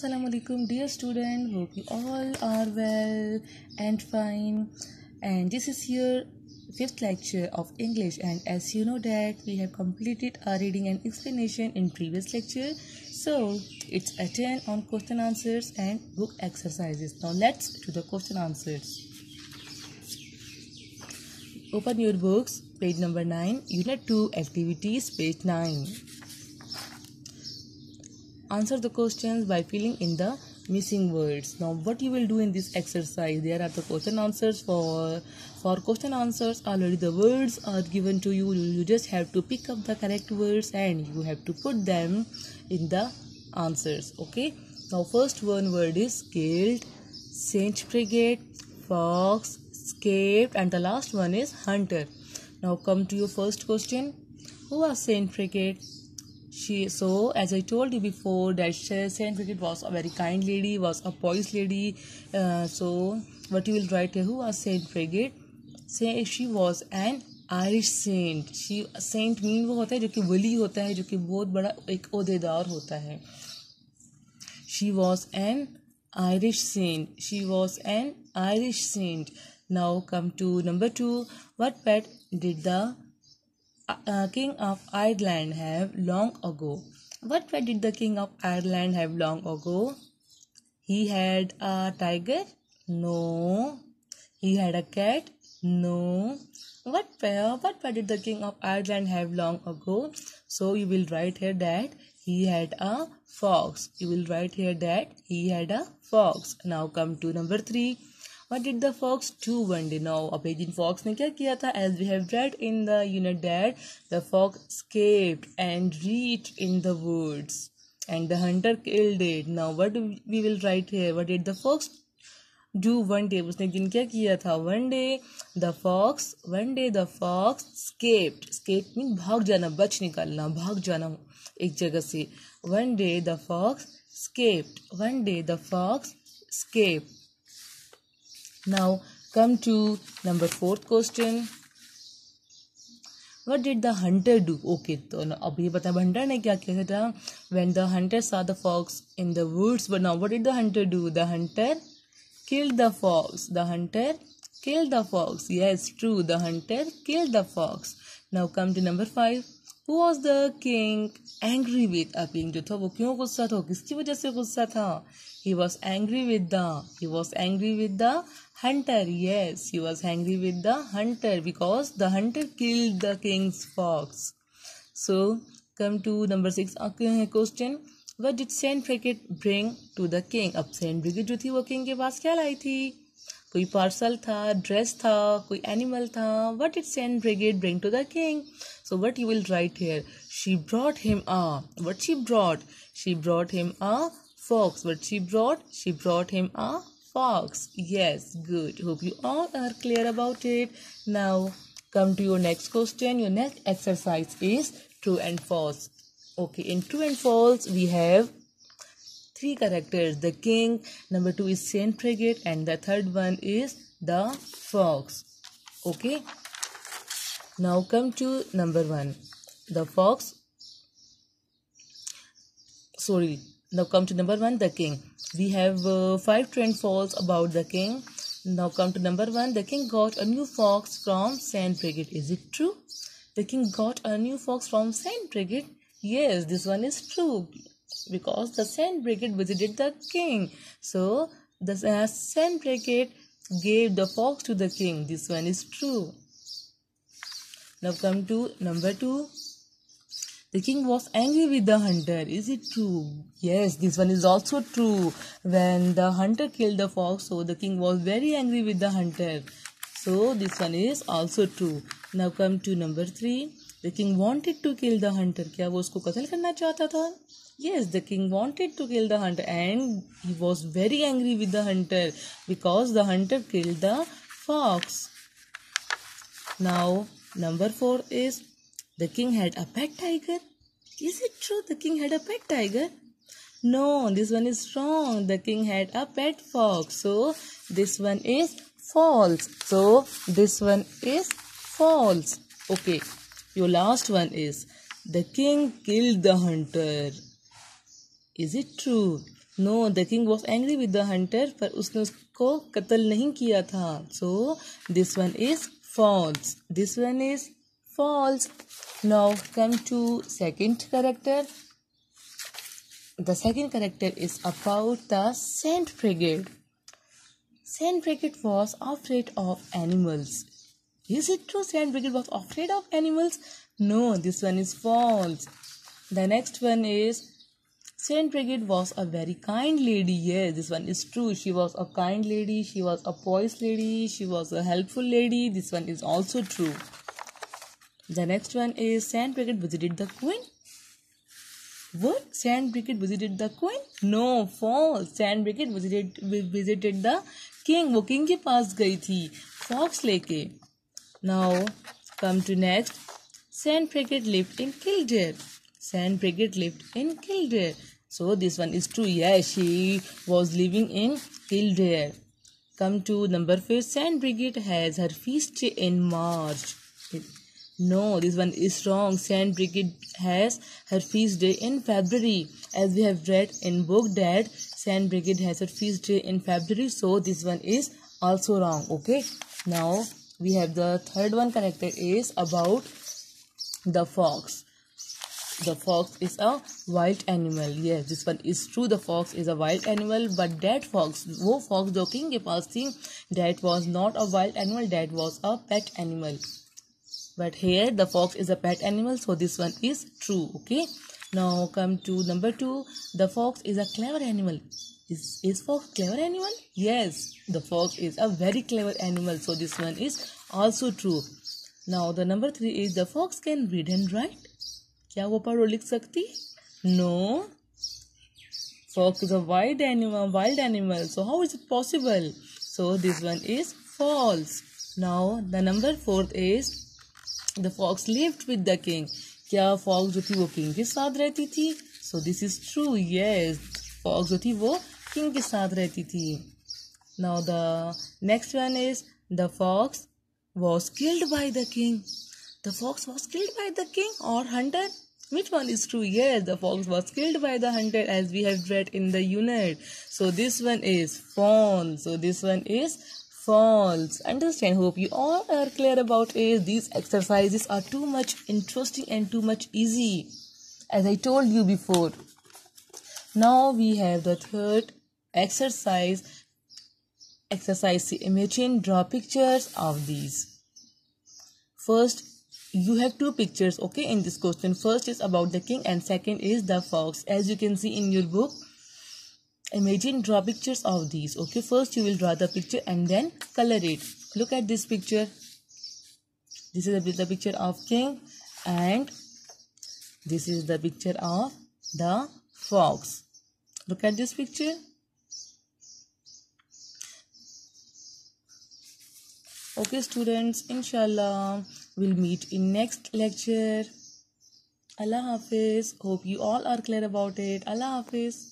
Assalamu alaikum, dear student. Hope you all are well and fine. And this is your fifth lecture of English. And as you know that we have completed our reading and explanation in previous lecture. So it's a turn on question answers and book exercises. Now let's do the question answers. Open your books, page number 9, Unit 2, Activities, page 9. Answer the questions by filling in the missing words. Now what you will do in this exercise, there are the question answers. For question answers already the words are given to you. You just have to pick up the correct words and you have to put them in the answers. Okay, now first one word is killed, Saint frigate, fox, escaped, and the last one is hunter. Now come to your first question. Who was Saint frigate? So as I told you before that Saint frigate was a very kind lady, was a pious lady. So what you will write here, who was Saint frigate? Say she was an Irish saint. Saint mean वो होता है जो कि वली होता है, जो कि बहुत बड़ा एक ओहदेदार होता है. She was an Irish saint. She was an Irish saint. Now come to number 2. What pet did the King of Ireland have long ago? What pet did the King of Ireland have long ago? He had a tiger? No. He had a cat? No. What pet did the King of Ireland have long ago? So you will write here that he had a fox. You will write here that he had a fox. Now come to number 3. What did the fox do one day? Now, Abedin fox ने क्या किया था? As we have read in the unit that the fox escaped and reached in the woods, and the hunter killed it. Now, what we will write here? What did the fox do one day? उसने एक दिन क्या किया था? One day the fox escaped. Escape means भाग जाना, बच निकलना, भाग जाना एक जगह से. One day the fox escaped. One day the fox escaped. Now come to number 4th question. What did the hunter do? Okay, तो अब ये बता hunter ने क्या किया था? When the hunter saw the fox in the woods, but now what did the hunter do? The hunter killed the fox. The hunter killed the fox. Yes, true. The hunter killed the fox. Now come to number 5. Who was the king angry with? A king जो था वो क्यों गुस्सा था? किसकी वजह से गुस्सा था? He was angry with the hunter. Yes, he was angry with the hunter because the hunter killed the king's fox. So come to number 6 question. What did Saint frigate bring to the king? अब Saint frigate जो थी वो king के पास क्या लाई थी? कोई parcel था, dress था, कोई एनिमल था. What did Saint frigate bring to the king? So what you will write here? She brought him a. What she brought? She brought him a fox. What she brought? She brought him a fox. Yes, good. Hope you all are clear about it. Now come to your next question. Your next exercise is true and false. Okay, in true and false we have 3 characters. The king, number 2 is Saint frigate, and the third one is the fox. Okay. Now come to number 1. The fox. Now come to number 1, the king. We have 5 true and false about the king. Now come to number 1. The king got a new fox from Saint frigate. Is it true? The king got a new fox from Saint frigate. Yes, this one is true because the Saint frigate visited the king. So the Saint frigate gave the fox to the king. This one is true. Now come to number 2. The king was angry with the hunter. Is it true? Yes, this one is also true. When the hunter killed the fox, so the king was very angry with the hunter. So this one is also true. Now come to number 3. The king wanted to kill the hunter. क्या वो उसको कत्ल करना चाहता था? Yes, the king wanted to kill the hunter and he was very angry with the hunter because the hunter killed the fox. Now number 4 is the king had a pet tiger. Is it true the king had a pet tiger? No, this one is wrong. The king had a pet fox. So this one is false. Okay, your last one is the king killed the hunter. Is it true? No, the king was angry with the hunter, पर उसने उसको कत्ल नहीं किया था. So this one is false. This one is false. Now come to second character. The second character is about the Saint Brigid. Saint Brigid was afraid of animals. Is it true Saint Brigid was afraid of animals? No, this one is false. The next one is Saint Brigid was a very kind lady. Yes, this one is true. She was a kind lady. She was a poised lady. She was a helpful lady. This one is also true. The next one is Saint Brigid visited the queen. What? Saint Brigid visited the queen? No, false. Saint Brigid visited the king. वो king के पास गई थी fox लेके. Now come to next. Saint Brigid lived in Kildare. Saint Brigid lived in Kildare. So this one is true. Yes, she was living in Kildare. Come to number 5. Saint Brigid has her feast day in March. No, this one is wrong. Saint Brigid has her feast day in February. As we have read in book that Saint Brigid has her feast day in February. So this one is also wrong. Okay. Now we have the third one character is about the fox. The fox is a wild animal. Yes, this one is true. The fox is a wild animal. But that fox, वो fox जो king के पास थी, that was not a wild animal. That was a pet animal. But here the fox is a pet animal. So this one is true. Okay. Now come to number 2. The fox is a clever animal. Is fox clever animal? Yes, the fox is a very clever animal. So this one is also true. Now the number 3 is the fox can read and write. क्या वो पढ़ और लिख सकती? No. Fox is a wild animal. So how is it possible? So this one is false. Now the number 4 is the fox lived with the king. क्या fox जो थी वो king के साथ रहती थी? So this is true. Yes, fox जो थी वो king के साथ रहती थी. Now the next one is the fox was killed by the king. The fox was killed by the king or hunter? Which one is true? Yes, the fox was killed by the hunter as we have read in the unit. So this one is false. Understand? Hope you all are clear about it. These exercises are too much interesting and too much easy, as I told you before. Now we have the third exercise. Imagine, draw pictures of these. First, you have 2 pictures, okay, in this question. First is about the king and second is the fox. As you can see in your book, imagine, draw pictures of these. Okay, first you will draw the picture and then color it. Look at this picture. This is the picture of king and this is the picture of the fox. Look at this picture. Okay students, inshallah we'll meet in next lecture. Allah Hafiz. Hope you all are clear about it. Allah Hafiz.